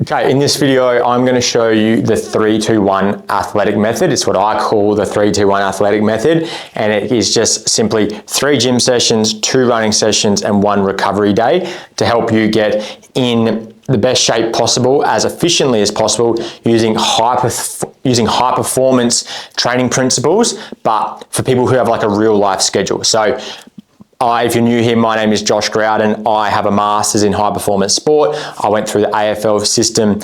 Okay, in this video, I'm going to show you the 3-2-1 athletic method. It's what I call the 3-2-1 athletic method, and it is just simply 3 gym sessions, 2 running sessions, and 1 recovery day to help you get in the best shape possible, as efficiently as possible, using high performance training principles, but for people who have like a real life schedule. So if you're new here, my name is Josh Grouden. I have a master's in high performance sport. I went through the AFL system,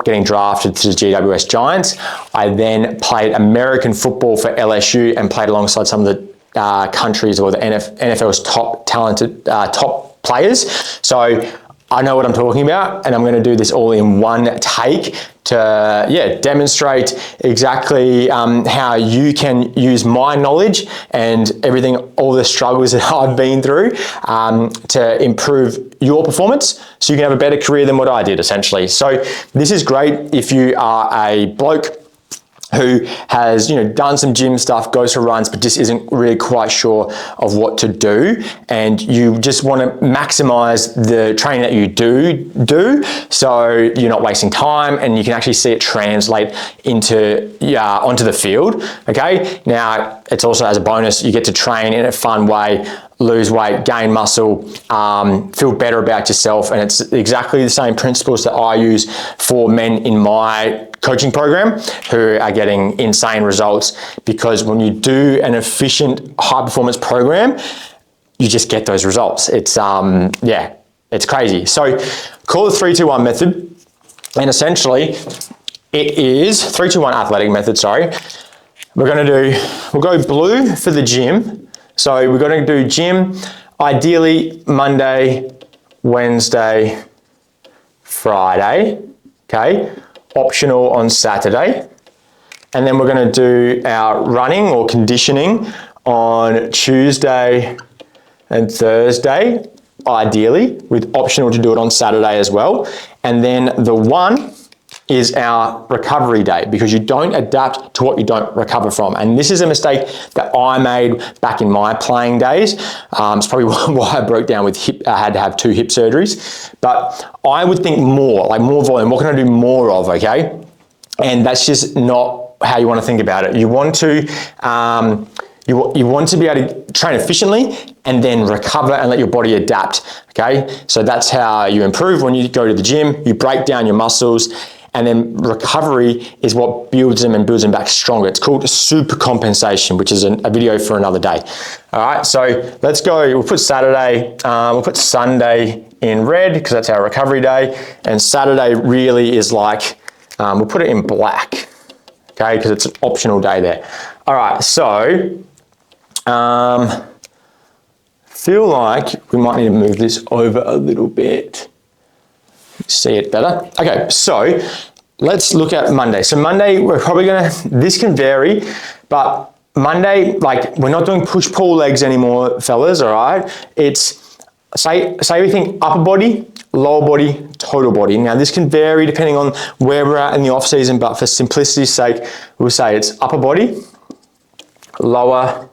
getting drafted to the GWS Giants. I then played American football for LSU and played alongside some of the countries or the NFL's top talented top players. So I know what I'm talking about, and I'm going to do this all in one take to demonstrate exactly how you can use my knowledge and everything, all the struggles that I've been through to improve your performance so you can have a better career than what I did, essentially. So this is great if you are a bloke who has done some gym stuff, goes for runs, but just isn't really quite sure of what to do, and you just want to maximize the training that you do so you're not wasting time and you can actually see it translate into onto the field. Okay, now it's also, as a bonus, you get to train in a fun way, lose weight, gain muscle, feel better about yourself, and it's exactly the same principles that I use for men in my coaching program who are getting insane results, because when you do an efficient high performance program, you just get those results. It's it's crazy. So call it 3-2-1 method, and essentially it is 3-2-1 athletic method, sorry. We'll go blue for the gym. So we're going to do gym, ideally Monday, Wednesday, Friday, okay? Optional on Saturday. And then we're going to do our running or conditioning on Tuesday and Thursday, ideally, with optional to do it on Saturday as well. And then the 1 is our recovery day, because you don't adapt to what you don't recover from. And this is a mistake that I made back in my playing days. It's probably why I broke down with I had to have 2 hip surgeries. But I would think more volume. What can I do more of, okay? And that's just not how you want to think about it. You want to you want to be able to train efficiently and then recover and let your body adapt, okay? So that's how you improve. When you go to the gym, you break down your muscles, and then recovery is what builds them and builds them back stronger. It's called super compensation, which is a video for another day. All right, so let's go. We'll put Saturday, we'll put Sunday in red because that's our recovery day. And Saturday really is like, we'll put it in black, okay, because it's an optional day there. All right, so feel like we might need to move this over a little bit. See it better. Okay, so let's look at Monday. So Monday, we're probably this can vary, but Monday, like, we're not doing push-pull legs anymore, fellas, all right? It's, say we think upper body, lower body, total body. Now, this can vary depending on where we're at in the off-season, but for simplicity's sake, we'll say it's upper body, lower,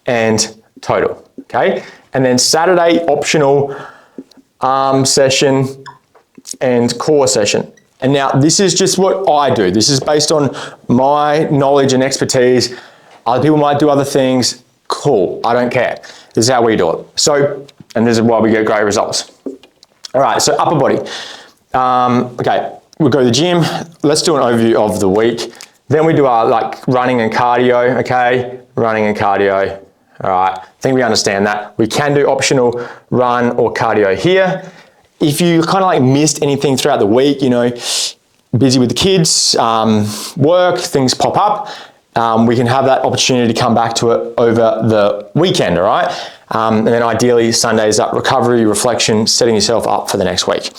and total, okay? And then Saturday, optional arm session and core session. And now this is just what I do. This is based on my knowledge and expertise. Other people might do other things. Cool, I don't care. This is how we do it. So, and this is why we get great results. All right, so upper body. Okay, we'll go to the gym. Let's do an overview of the week. Then we do our running and cardio, okay? Running and cardio. All right, I think we understand that. We can do optional run or cardio here. If you kind of missed anything throughout the week, busy with the kids, work, things pop up, we can have that opportunity to come back to it over the weekend, all right? And then ideally Sundays up recovery, reflection, setting yourself up for the next week.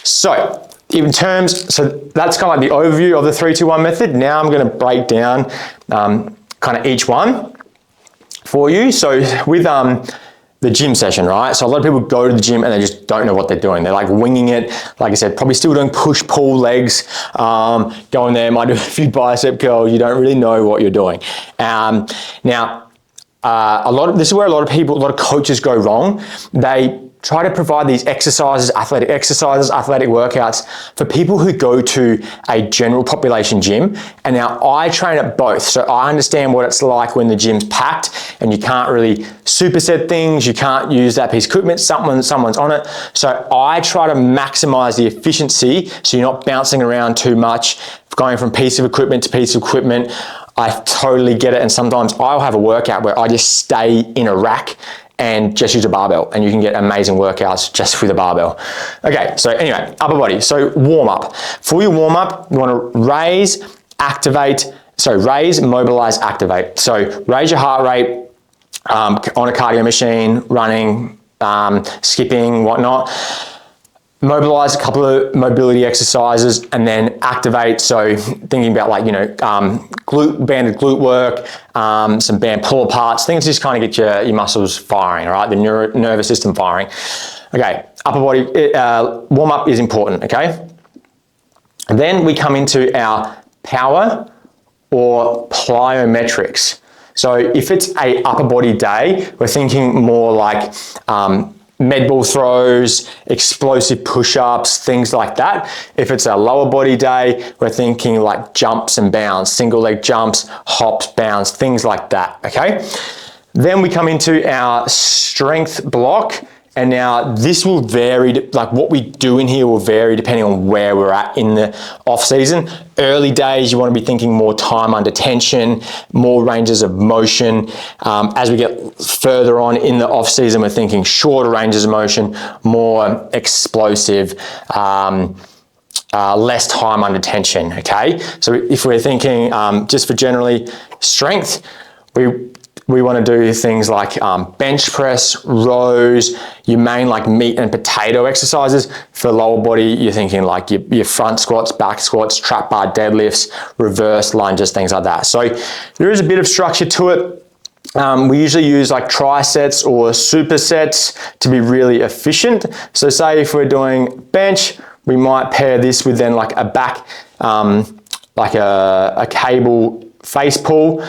So so that's kind of like the overview of the 3-2-1 method. Now I'm going to break down kind of each one for you. So with the gym session, right? So a lot of people go to the gym and they just don't know what they're doing. They're like winging it. Like I said, probably still doing push-pull legs, going there, might do a few bicep curls. You don't really know what you're doing. Now, this is where a lot of coaches go wrong. They try to provide these exercises, athletic workouts for people who go to a general population gym. And now I train at both. So I understand what it's like when the gym's packed and you can't really superset things, you can't use that piece of equipment, someone's on it. So I try to maximize the efficiency so you're not bouncing around too much, going from piece of equipment to piece of equipment. I totally get it. And sometimes I'll have a workout where I just stay in a rack and just use a barbell, and you can get amazing workouts just with a barbell. Okay, so anyway, upper body. So warm up. For your warm up, you want to raise, mobilize, activate. So raise your heart rate on a cardio machine, running, skipping, whatnot. Mobilize a couple of mobility exercises and then activate. So thinking about like, banded glute work, some band pull aparts, things just kind of get your muscles firing, all right? The nervous system firing. Okay, upper body warm up is important, okay? And then we come into our power or plyometrics. So if it's a upper body day, we're thinking more like med ball throws, explosive push-ups, things like that. If it's a lower body day, we're thinking like jumps and bounds, single leg jumps, hops, bounds, things like that, okay? Then we come into our strength block. And now this will vary, like what we do in here will vary depending on where we're at in the off season. Early days, you want to be thinking more time under tension, more ranges of motion. As we get further on in the off season, we're thinking shorter ranges of motion, more explosive, less time under tension, okay? So if we're thinking just for generally strength, we want to do things like bench press, rows, your main like meat and potato exercises. For lower body, you're thinking like your front squats, back squats, trap bar deadlifts, reverse lunges, things like that. So there is a bit of structure to it. We usually use like trisets or supersets to be really efficient. So say if we're doing bench, we might pair this with then like a back, like a cable face pull.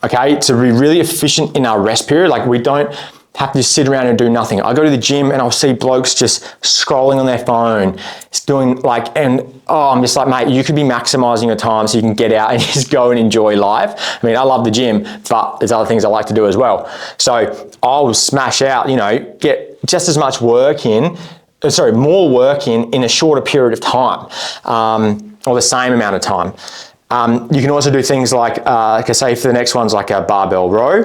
Okay, to be really efficient in our rest period. Like we don't have to just sit around and do nothing. I go to the gym and I'll see blokes just scrolling on their phone. It's doing like, I'm just like, mate, you could be maximizing your time so you can get out and just go and enjoy life. I mean, I love the gym, but there's other things I like to do as well. So I'll smash out, get just as much work in, more work in a shorter period of time, or the same amount of time. You can also do things like say for the next one's like a barbell row.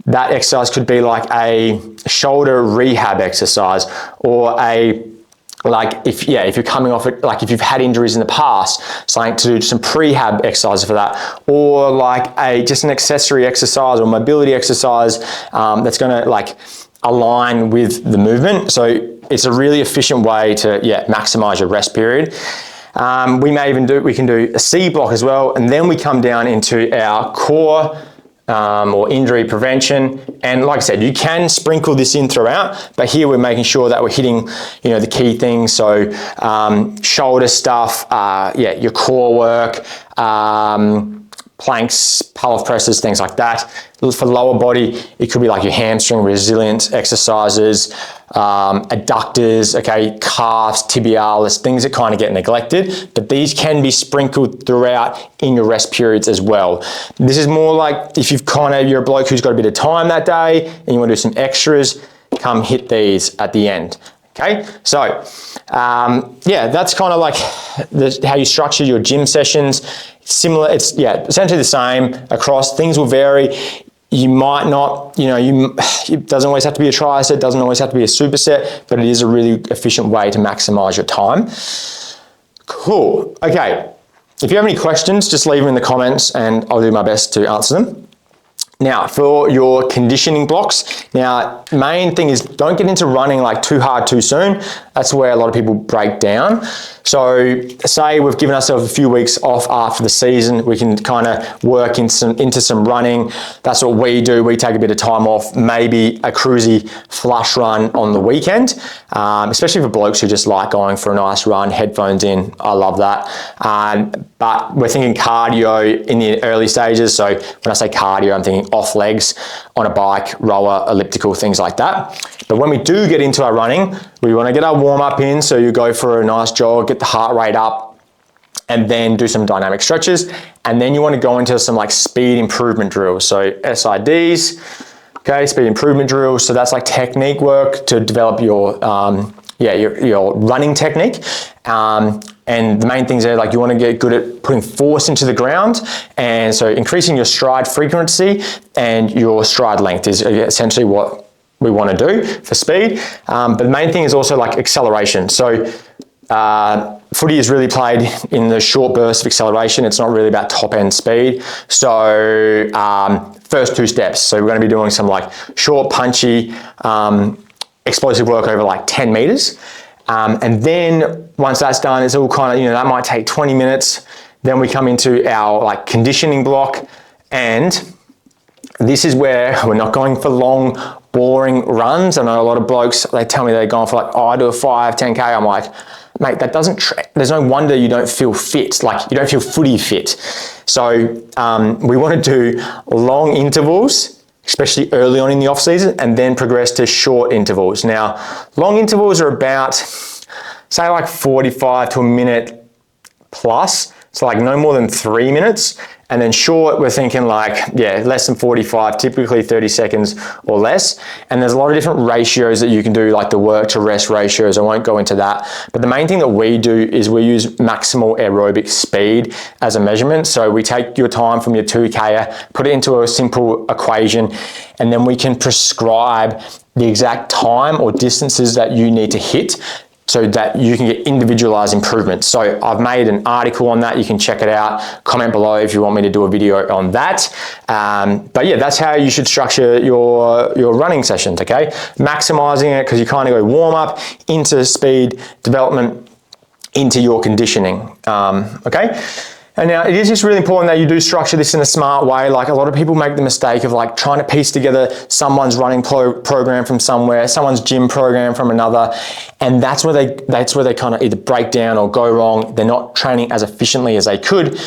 That exercise could be like a shoulder rehab exercise, or if you're coming off it, like if you've had injuries in the past, something to do some prehab exercises for that, or like just an accessory exercise or mobility exercise that's going to like align with the movement. So it's a really efficient way to maximize your rest period. We can do a C block as well, and then we come down into our core or injury prevention. And like I said, you can sprinkle this in throughout, but here we're making sure that we're hitting, the key things. So shoulder stuff, your core work, planks, pull-off presses, things like that. For lower body, it could be like your hamstring resilience exercises, adductors, okay, calves, tibialis, things that kind of get neglected, but these can be sprinkled throughout in your rest periods as well. This is more like if you're a bloke who's got a bit of time that day and you want to do some extras, come hit these at the end. Okay, so that's kind of like how you structure your gym sessions. Similar, it's essentially the same across. Things will vary. You might not, it doesn't always have to be a tricep, doesn't always have to be a superset, but it is a really efficient way to maximize your time. Cool. Okay. If you have any questions, just leave them in the comments and I'll do my best to answer them. Now, for your conditioning blocks, main thing is don't get into running like too hard too soon. That's where a lot of people break down. So say we've given ourselves a few weeks off after the season, we can kind of work into some running. That's what we do. We take a bit of time off, maybe a cruisy flush run on the weekend, especially for blokes who just like going for a nice run, headphones in. I love that. But we're thinking cardio in the early stages. So when I say cardio, I'm thinking conditioning off legs on a bike, rower, elliptical, things like that. But when we do get into our running, we want to get our warm up in. So you go for a nice jog, get the heart rate up, and then do some dynamic stretches. And then you want to go into some like speed improvement drills. So SIDs, okay, speed improvement drills. So that's like technique work to develop your running technique. And the main things there, like you want to get good at putting force into the ground. And so increasing your stride frequency and your stride length is essentially what we want to do for speed. But the main thing is also like acceleration. So footy is really played in the short bursts of acceleration. It's not really about top end speed. So first 2 steps. So we're going to be doing some like short, punchy, explosive work over like 10 meters. And then once that's done, it's all kind of, that might take 20 minutes. Then we come into our like conditioning block. And this is where we're not going for long, boring runs. I know a lot of blokes, they tell me they're going for like, I do a 5, 10K. I'm like, mate, that doesn't, there's no wonder you don't feel fit. Like you don't feel footy fit. So we want to do long intervals, especially early on in the off season, and then progress to short intervals. Now, long intervals are about, say like 45 to a minute plus. So like no more than 3 minutes. And then short, we're thinking like, less than 45, typically 30 seconds or less. And there's a lot of different ratios that you can do, like the work to rest ratios. I won't go into that. But the main thing that we do is we use maximal aerobic speed as a measurement. So we take your time from your 2K, put it into a simple equation, and then we can prescribe the exact time or distances that you need to hit so that you can get individualized improvements. So I've made an article on that. You can check it out. Comment below if you want me to do a video on that. But yeah, that's how you should structure your running sessions, okay? Maximizing it because you kind of go warm up into speed development into your conditioning, okay? And now it is just really important that you do structure this in a smart way. Like a lot of people make the mistake of like trying to piece together someone's running program from somewhere, someone's gym program from another. And that's where they kind of either break down or go wrong. They're not training as efficiently as they could.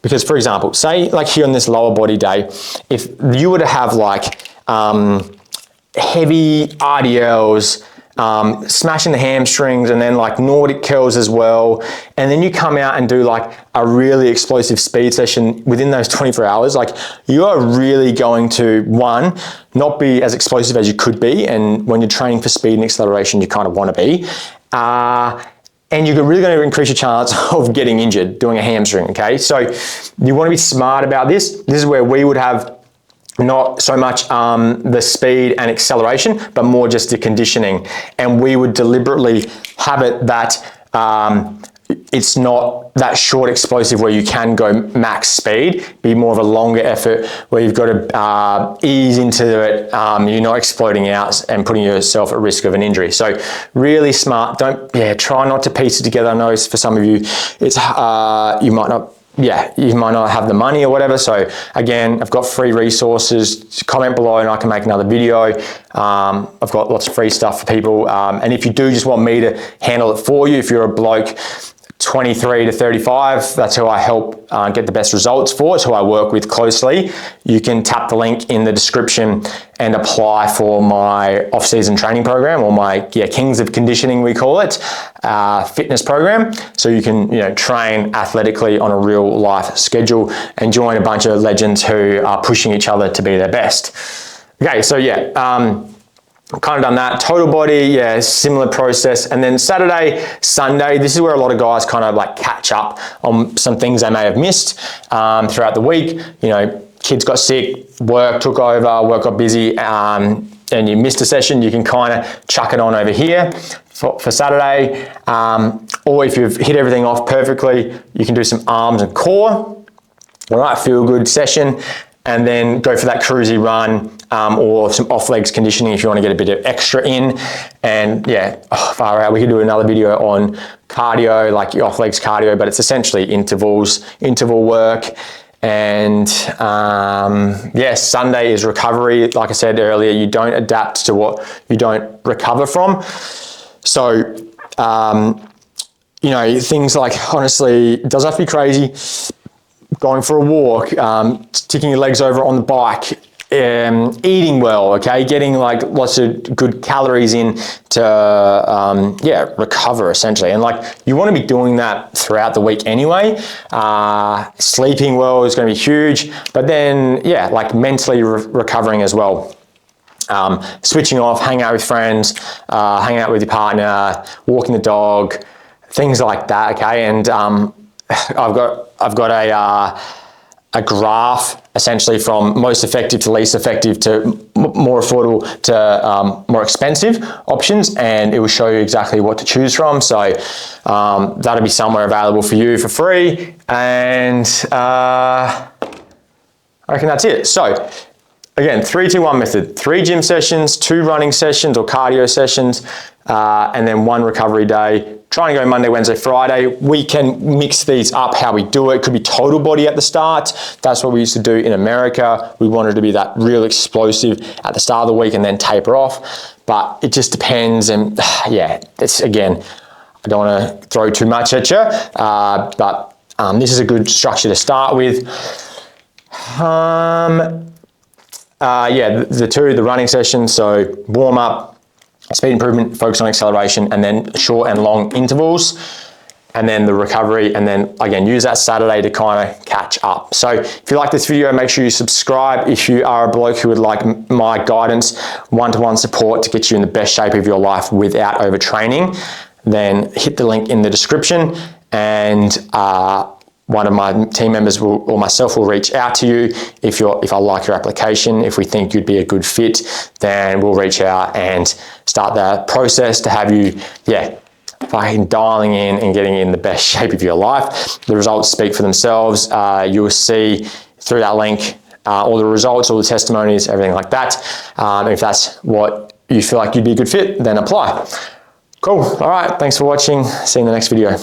Because for example, say like here on this lower body day, if you were to have like heavy RDLs, smashing the hamstrings and then like Nordic curls as well. And then you come out and do like a really explosive speed session within those 24 hours. Like you are really going to, one, not be as explosive as you could be. And when you're training for speed and acceleration, you kind of want to be. And you're really going to increase your chance of getting injured doing a hamstring, okay? So you want to be smart about this. This is where we would have not so much the speed and acceleration, but more just the conditioning. And we would deliberately have it that it's not that short explosive where you can go max speed, be more of a longer effort where you've got to ease into it. You're not exploding out and putting yourself at risk of an injury. So really smart. Try not to piece it together. I know for some of you, it's you might not have the money or whatever. So again, I've got free resources. Comment below and I can make another video. I've got lots of free stuff for people. And if you do just want me to handle it for you, if you're a bloke 23 to 35, that's who I help get the best results for. It's who I work with closely. You can tap the link in the description and apply for my off-season training program, or my Kings of Conditioning, we call it, fitness program. So you can train athletically on a real life schedule and join a bunch of legends who are pushing each other to be their best. Okay, so kind of done that. Total body, similar process. And then Saturday, Sunday, this is where a lot of guys kind of like catch up on some things they may have missed throughout the week. Kids got sick, work took over, work got busy, and you missed a session, you can kind of chuck it on over here for Saturday. Or if you've hit everything off perfectly, you can do some arms and core. All right, feel good session. And then go for that cruisy run or some off legs conditioning if you want to get a bit of extra in. And far out. We could do another video on cardio, like your off legs cardio, but it's essentially interval work. And Sunday is recovery. Like I said earlier, you don't adapt to what you don't recover from. So, things like, honestly, it doesn't have to be crazy. Going for a walk, sticking your legs over on the bike, eating well, okay, getting like lots of good calories in to recover essentially. And like you want to be doing that throughout the week anyway. Sleeping well is going to be huge, but then like mentally recovering as well. Switching off, hang out with friends, hang out with your partner, walking the dog, things like that, okay. And I've got a graph essentially from most effective to least effective to more affordable to more expensive options, and it will show you exactly what to choose from. So that'll be somewhere available for you for free, and I reckon that's it. So again, 3-2-1 method, 3 gym sessions, 2 running sessions or cardio sessions, and then 1 recovery day. Trying to go Monday, Wednesday, Friday. We can mix these up how we do it. Could be total body at the start. That's what we used to do in America. We wanted to be that real explosive at the start of the week and then taper off. But it just depends. And it's again, I don't want to throw too much at you, but this is a good structure to start with. The running session. So warm up, speed improvement, focus on acceleration, and then short and long intervals, and then the recovery, and then again, use that Saturday to kind of catch up. So if you like this video, make sure you subscribe. If you are a bloke who would like my guidance, one-to-one support to get you in the best shape of your life without overtraining, then hit the link in the description, and one of my team members or myself will reach out to you. If I like your application, if we think you'd be a good fit, then we'll reach out and start the process to have you, fucking dialing in and getting in the best shape of your life. The results speak for themselves. You will see through that link all the results, all the testimonies, everything like that. If that's what you feel like you'd be a good fit, then apply. Cool. All right. Thanks for watching. See you in the next video.